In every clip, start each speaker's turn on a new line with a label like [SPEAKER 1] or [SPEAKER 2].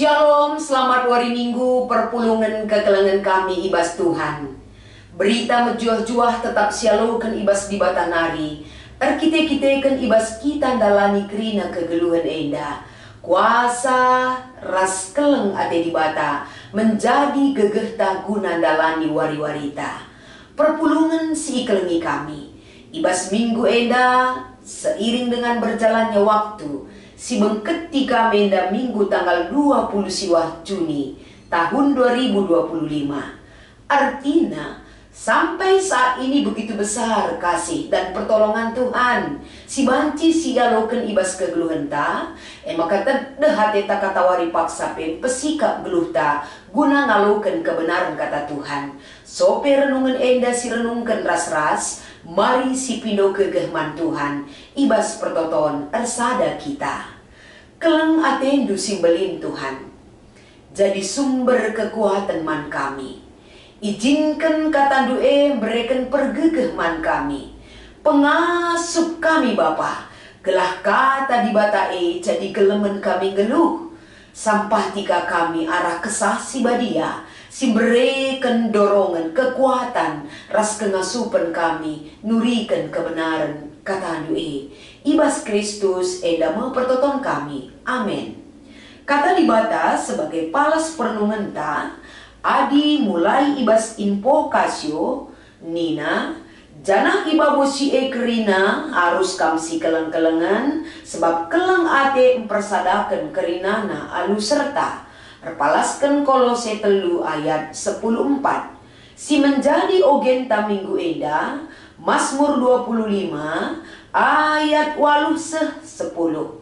[SPEAKER 1] Shalom, selamat hari Minggu, perpulungan kekelengan kami ibas Tuhan. Berita mejuah-juah tetap sialokan ibas di batanari. Erkite-kite kan ibas kita dalani kerina kegeluhan enda. Kuasa ras keleng ade di bata menjadi gegeh guna dalani wari-warita. Perpulungan si kelengi kami. Ibas minggu enda seiring dengan berjalannya waktu. Si mengketi kami enda minggu tanggal 20 siwah Juni tahun 2025. Artinya sampai saat ini begitu besar kasih dan pertolongan Tuhan. Si banci si galoken ibas kegeluhan ta. Maka hati tak kata wari paksa pen pesikap geluh ta guna ngaloken kebenaran kata Tuhan. Sope renungan enda si renungkan ras-ras. Mari si pindo kegehman Tuhan ibas pertoton ersada kita. Keleng atendu simbelin Tuhan jadi sumber kekuatan man kami. Izinkan kata doa berikan pergegehman kami. Pengasup kami Bapa, gelah kata di batae jadi gelemen kami geluh. Sampah tika kami arah kesah si badia. Si berikan dorongan, kekuatan, ras kengasupan kami, nurikan kebenaran, kata doa. Ibas Kristus enda mempertoton kami. Amin. Kata di bata sebagai palas perenungan ta, adi mulai ibas invokasio, Nina, janah ibabosi kerina harus kamsi keleng-kelengan, sebab keleng ate mempersadakan kerinana alu serta. Repalaskan Kolose 3 ayat 10:4. Si menjadi ogenta minggu enda, Mazmur 25 ayat 8-10.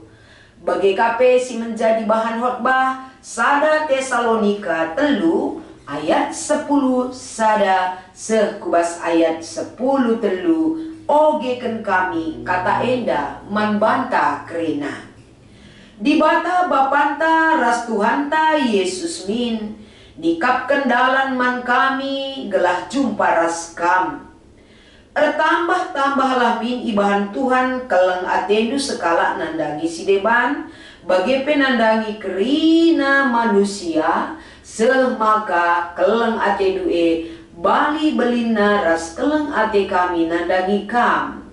[SPEAKER 1] Bagi kape si menjadi bahan khotbah, sada Tesalonika 3 ayat 10 sada sekubas ayat 10 telu ogeken kami kata enda manbanta kerina. Di bata bapanta ras Tuhanta Yesus min dikap kendalan man kami gelah jumpa ras kam. Ertambah-tambahlah min ibahan Tuhan keleng atendu sekala nandangi si deban bagi penandangi kerina manusia semaka keleng atendu bali belina ras keleng ate kami nandangi kam.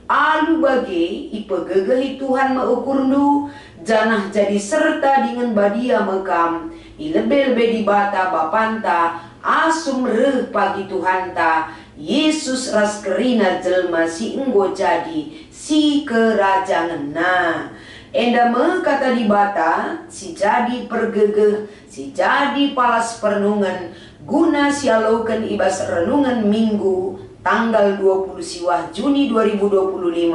[SPEAKER 1] Alu bagi ipegegehi Tuhan meukurnu janah jadi serta dengan badia mekam ilebe-lebe di bata bapanta asum reh pagi Tuhanta Yesus ras kerina jelma si enggo jadi si kerajaan na enda mekata di bata si jadi pergegeh si jadi palas perenungan guna sialaukan ibas renungan minggu tanggal 20 siwah Juni 2025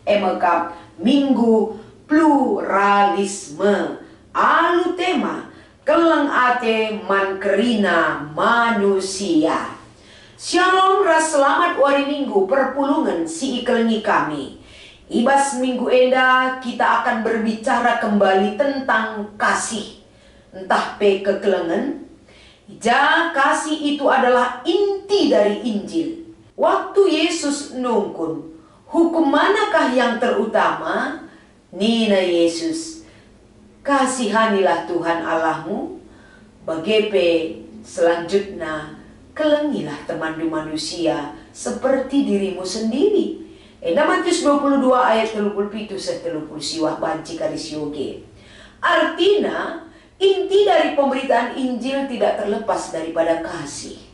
[SPEAKER 1] emekap minggu pluralisme alu tema keleng ate man kerina manusia. Shalom ras selamat hari minggu perpulungan si ikelengi kami. Ibas minggu enda kita akan berbicara kembali tentang kasih. Entah pe kekelengan. Ja kasih itu adalah inti dari Injil. Waktu Yesus nungkun, hukum manakah yang terutama? Nina Yesus, kasihanilah Tuhan Allahmu. Bagepe selanjutnya, kelengilah teman manusia seperti dirimu sendiri. Enda Matius 22 ayat 37 30 siwah banci kalisioge. Artinya, inti dari pemberitaan Injil tidak terlepas daripada kasih.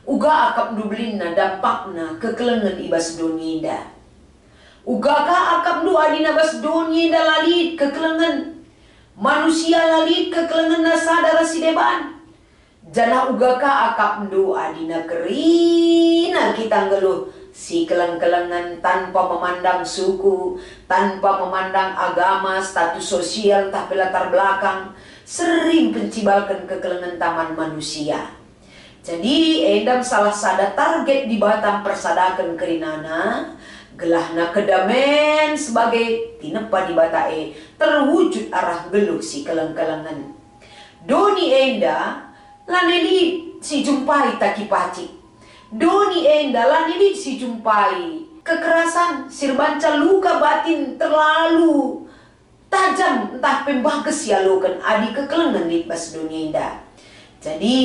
[SPEAKER 1] Uga akap dublina dampakna kekelengan ibas donyenda. Uga ka akap du adina bas donyenda lalit kekelengan. Manusia lalit kekelengan nasadara si deban. Jana uga ka akap du adina kerina kita ngeluh si keleng-kelengan tanpa memandang suku, tanpa memandang agama, status sosial, tapi latar belakang, sering pencibalkan kekelengan taman manusia. Jadi endam salah sada target di batang persadakan kerinana gelahna kedamen sebagai tinepa di batae terwujud arah geluh si keleng-kelengan. Doni enda laneli si jumpai taki paci. Doni enda laneli si jumpai kekerasan sirbanca luka batin terlalu tajam entah pembages sialokan adi kekelengan litbas dunia indah. Jadi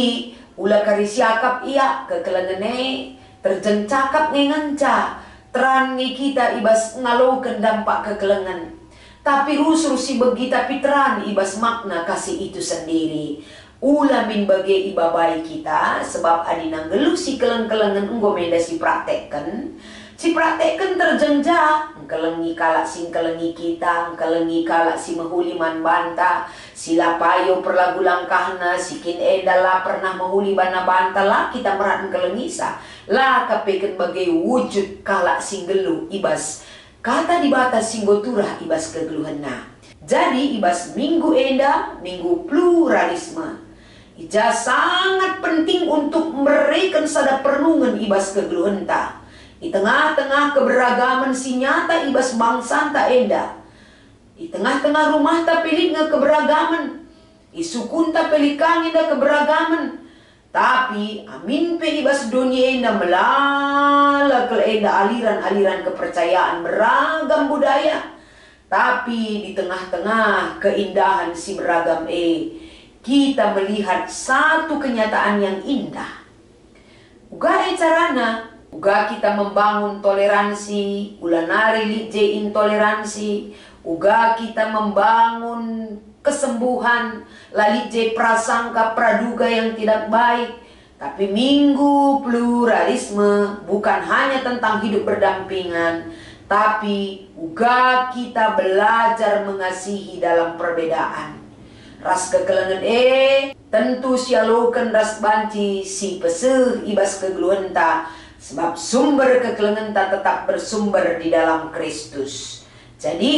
[SPEAKER 1] ulah kari siakap iya kekelengane terjeng cakap ngenganca teran ngi kita ibas ngalokan dampak kekelengan. Tapi rusur si begi tapi teran ibas makna kasih itu sendiri. Ulah min bagai ibabai kita sebab adina ngeluh si keleng-kelengan enggomenda si praktekkan. Si praktekkan terjengja, kelengi kalak sing kelengi kita, kelengi kalak si mehuliman banta, si lapayo perlagu langkahna, si kin edala pernah mehuli bana banta lah kita merat kelengisa, lah kapeken bagai wujud kalak sing gelu ibas, kata dibatas sing goturah ibas kegeluhena. Jadi ibas minggu enda, minggu pluralisme. Ija sangat penting untuk mereka sada pernungan ibas kegeluhenta. Di tengah-tengah keberagaman si nyata ibas bangsa tak enda. Di tengah-tengah rumah tak pelik nge keberagaman. Di sukun tak pelikang enda keberagaman. Tapi amin pe ibas dunia enda melala ke enda aliran-aliran kepercayaan beragam budaya. Tapi di tengah-tengah keindahan si beragam kita melihat satu kenyataan yang indah. Uga carana uga kita membangun toleransi, ulanari lije intoleransi, uga kita membangun kesembuhan, lalije prasangka praduga yang tidak baik. Tapi minggu pluralisme bukan hanya tentang hidup berdampingan, tapi uga kita belajar mengasihi dalam perbedaan. Ras kekelengan tentu sialokan ras banci si peseh ibas kegeluhenta. Sebab sumber kekelengan tetap bersumber di dalam Kristus. Jadi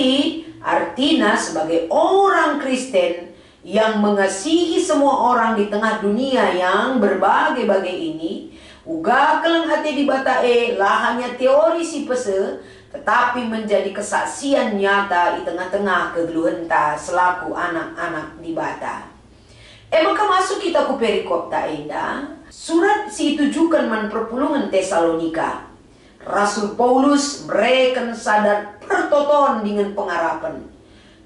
[SPEAKER 1] artinya sebagai orang Kristen yang mengasihi semua orang di tengah dunia yang berbagai-bagai ini, uga keleng hati di bata lah hanya teori si pese, tetapi menjadi kesaksian nyata di tengah-tengah kegeluhenta selaku anak-anak di bata. Maka masuk kita ku perikop tak indah. Surat si ditujukan man perpulungan Tesalonika. Rasul Paulus mereka sadar pertoton dengan pengharapan.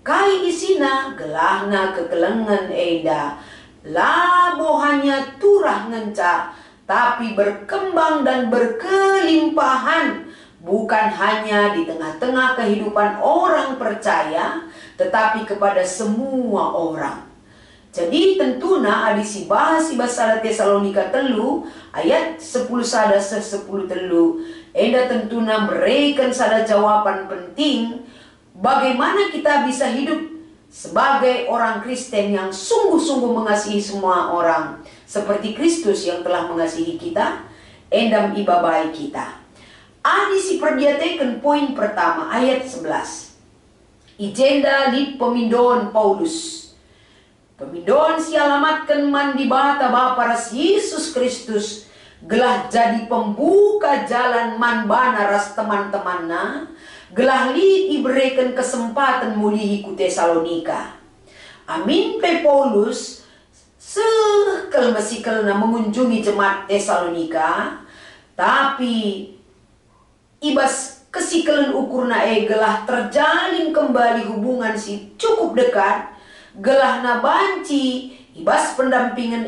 [SPEAKER 1] Kai isina gelahna kekelengan eda. Labo hanya turah ngenca, tapi berkembang dan berkelimpahan. Bukan hanya di tengah-tengah kehidupan orang percaya, tetapi kepada semua orang. Jadi tentuna adisi bahas ibasada Tesalonika telu ayat 10 sada 10 telu. Enda tentuna mereka sada jawaban penting bagaimana kita bisa hidup sebagai orang Kristen yang sungguh-sungguh mengasihi semua orang seperti Kristus yang telah mengasihi kita, endam ibabai kita. Adisi perdiateken poin pertama ayat 11. Ijenda li pemindon Paulus. Pemindon si alamatkan man di bata Bapa ras Yesus Kristus gelah jadi pembuka jalan man bana ras teman-temanna, gelah li iberikan kesempatan mulihi ku Tesalonika. Amin pe Paulus sekel mesikelna mengunjungi jemaat Tesalonika, tapi ibas kesikelen ukurna gelah terjalin kembali hubungan si cukup dekat. Gelah na banci ibas pendampingan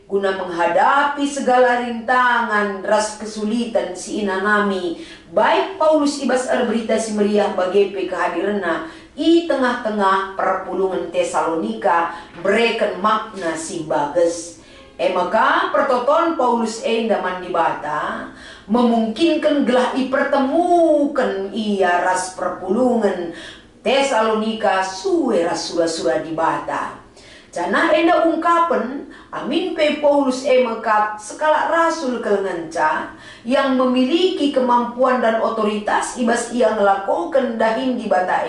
[SPEAKER 1] guna menghadapi segala rintangan ras kesulitan si inanami. Baik Paulus ibas berita si meriah bagi kehadiranna i tengah-tengah perpulungan Tesalonika mereka makna si bagus. Maka pertoton Paulus daman di bata memungkinkan gelah ipertemukan ia ras perpulungan Tesalonika suwe rasura-sura di bata. Jana enda ungkapan amin pe Paulus mekap skala rasul kelenganca yang memiliki kemampuan dan otoritas ibas ia ngelakukan dahin di bata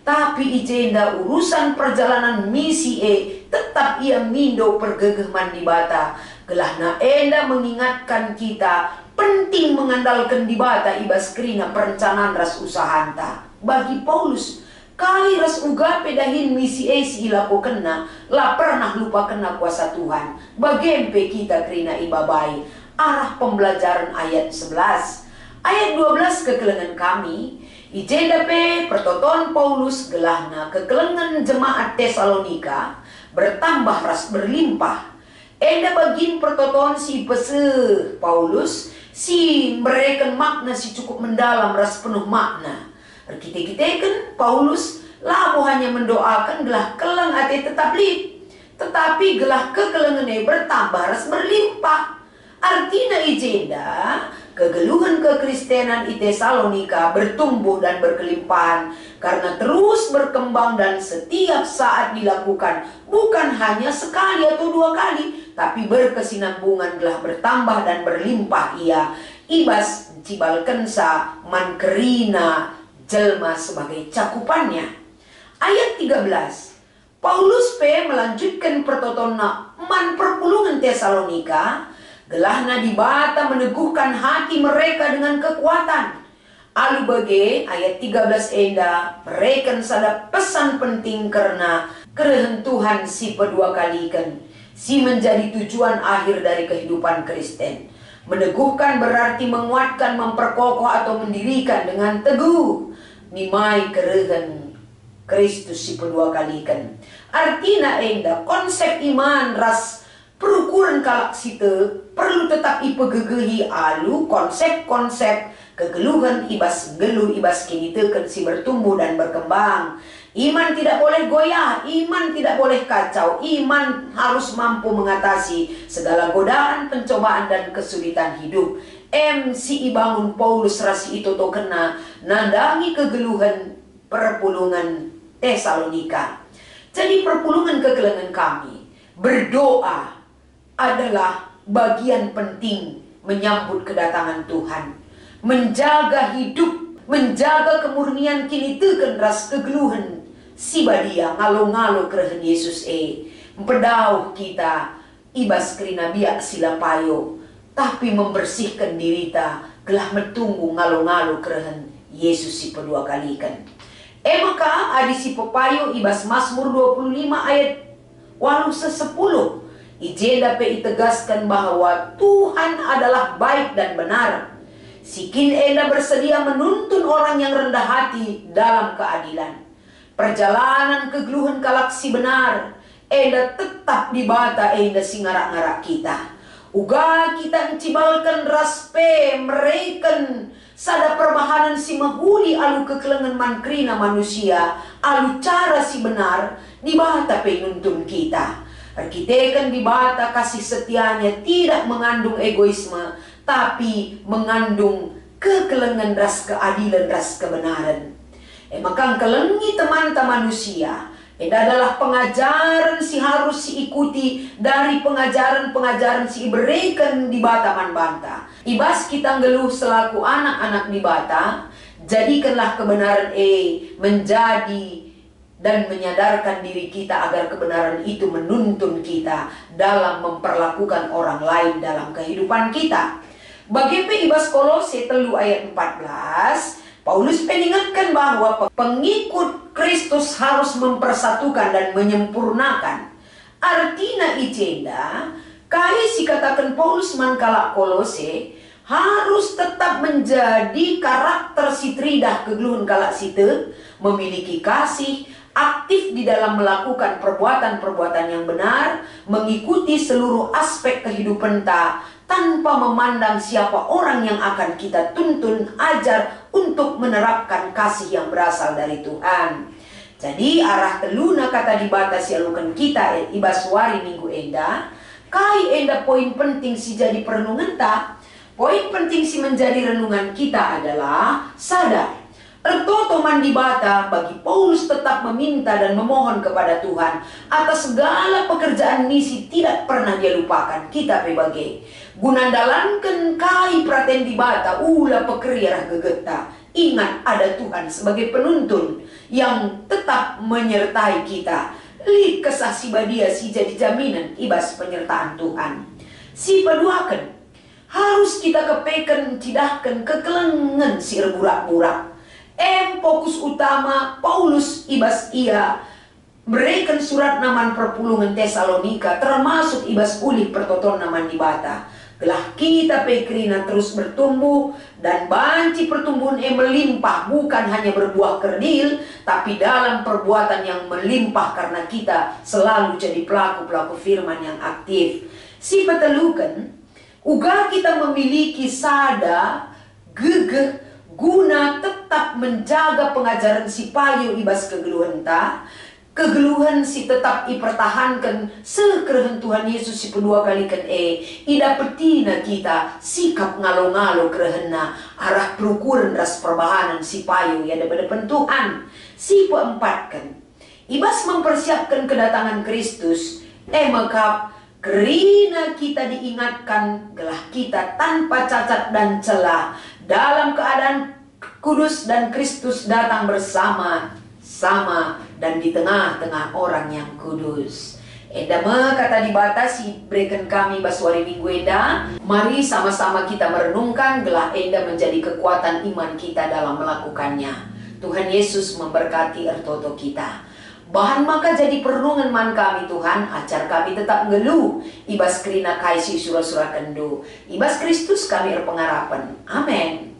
[SPEAKER 1] tapi ijenda urusan perjalanan misi tetap ia mindo pergegeman di bata. Gelahna enda mengingatkan kita penting mengandalkan di bata ibas kerina perencanaan ras usahanta. Bagi Paulus, kali ras uga pedahin misi si ilakokenna, lah pernah lupa kena kuasa Tuhan. Bagempe kita kerina ibabai. Arah pembelajaran ayat 11. Ayat 12 kekelengan kami, Ijenda pe pertoton Paulus gelahna kekelengan jemaat Tesalonika bertambah ras berlimpah. Enda bagin pertoton si pese Paulus si mereka makna si cukup mendalam ras penuh makna. Kita kan Paulus lamu hanya mendoakan gelah keleng ate tetap lip, tetapi gelah kekelengane bertambah ras berlimpah. Artinya ijenda kegeluhan kekristenan di Tesalonika bertumbuh dan berkelimpahan karena terus berkembang dan setiap saat dilakukan, bukan hanya sekali atau dua kali, tapi berkesinambungan telah bertambah dan berlimpah ia ibas cibalkensa mankerina jelma sebagai cakupannya. Ayat 13, Paulus P melanjutkan pertotonna man perpulungan Tesalonika gelahna dibata meneguhkan hati mereka dengan kekuatan. Alu bage ayat 13 enda mereka sadap pesan penting karena kerentuhan si pedua kalikan si menjadi tujuan akhir dari kehidupan Kristen. Meneguhkan berarti menguatkan, memperkokoh atau mendirikan dengan teguh. Nimai kerehen Kristus si pedua kalikan. Artinya enda konsep iman ras perukuran kalak site perlu tetap ipegegehi alu konsep-konsep kegeluhan ibas geluh ibas kini teken si bertumbuh dan berkembang. Iman tidak boleh goyah, iman tidak boleh kacau, iman harus mampu mengatasi segala godaan, pencobaan dan kesulitan hidup. Si ibangun Paulus rasi itu to kena nandangi kegeluhan perpulungan Tesalonika. Jadi perpulungan kegelengan kami berdoa adalah bagian penting menyambut kedatangan Tuhan. Menjaga hidup, menjaga kemurnian kini teken ras kegeluhan si badia ngalo-ngalo kerehen Yesus Pedauh kita ibas kerina biak sila payo, tapi membersihkan dirita gelah metunggu ngalo-ngalo kerehen Yesus si pedua kalikan. Maka adi si pepayo ibas Mazmur 25 ayat 8-10. Ijenda pe itegaskan bahwa Tuhan adalah baik dan benar. Sikin enda bersedia menuntun orang yang rendah hati dalam keadilan. Perjalanan kegeluhan kalak si benar, enda tetap dibata enda si ngarak-ngarak kita. Uga kita encibalkan raspe mereken sada perbahanan si mahuli alu kekelengan mankrina manusia, alu cara si benar dibata pe nuntun kita. Kita dibata kasih setianya tidak mengandung egoisme, tapi mengandung kekelengan ras keadilan, ras kebenaran. Maka kelengi teman-teman manusia, itu adalah pengajaran si harus si ikuti dari pengajaran-pengajaran si berikan di bata man banta. Ibas kita ngeluh selaku anak-anak di bata, jadikanlah kebenaran menjadi dan menyadarkan diri kita agar kebenaran itu menuntun kita dalam memperlakukan orang lain dalam kehidupan kita. Bagi ibas Kolose 3 ayat 14, Paulus mengingatkan bahwa pengikut Kristus harus mempersatukan dan menyempurnakan. Artinya ijenda, kai si katakan Paulus mankala Kolose harus tetap menjadi karakter si tridah kegeluhan kalak situ, memiliki kasih, aktif di dalam melakukan perbuatan-perbuatan yang benar, mengikuti seluruh aspek kehidupan tanpa memandang siapa orang yang akan kita tuntun, ajar untuk menerapkan kasih yang berasal dari Tuhan. Jadi arah teluna kata dibatasi alukan kita ibaswari minggu enda, kai enda poin penting si jadi perenungan poin penting si menjadi renungan kita adalah sadar. Ertoto mandibata bagi Paulus tetap meminta dan memohon kepada Tuhan atas segala pekerjaan misi tidak pernah dia lupakan kita pebagai gunandalankan kai praten dibata ula pekerja gegeta. Ingat ada Tuhan sebagai penuntun yang tetap menyertai kita. Li kesah si badia si jadi jaminan ibas penyertaan Tuhan. Si paduakan harus kita kepekan tidakkan kekelengan si reburak-burak. Fokus utama Paulus ibas ia berikan surat naman perpulungan Tesalonika termasuk ibas ulih pertoton naman di bata Gelah kita pekrina terus bertumbuh dan banci pertumbuhan melimpah, bukan hanya berbuah kerdil, tapi dalam perbuatan yang melimpah karena kita selalu jadi pelaku-pelaku firman yang aktif. Si petelukan, uga kita memiliki sada, gegeh, guna tetap menjaga pengajaran si payu ibas kegeluhan ta. Kegeluhan si tetap ipertahankan sekerhen Tuhan Yesus si kedua kali kan ida petina kita sikap ngalo-ngalo kerehena arah perukuran ras perbahanan si payu ya depan Tuhan. Si keempat kan ibas mempersiapkan kedatangan Kristus mekap kerina kita diingatkan gelah kita tanpa cacat dan celah dalam keadaan kudus dan Kristus datang bersama dan di tengah-tengah orang yang kudus. Enda kata dibatasi berikan kami baswari minggu enda. Mari sama-sama kita merenungkan gelah enda menjadi kekuatan iman kita dalam melakukannya. Tuhan Yesus memberkati ertoto kita. Bahan maka jadi perenungan man kami Tuhan, ajar kami tetap ngeluh ibas kerina kaisi surah-surah kendu. Ibas Kristus kami erpengarapan. Amin.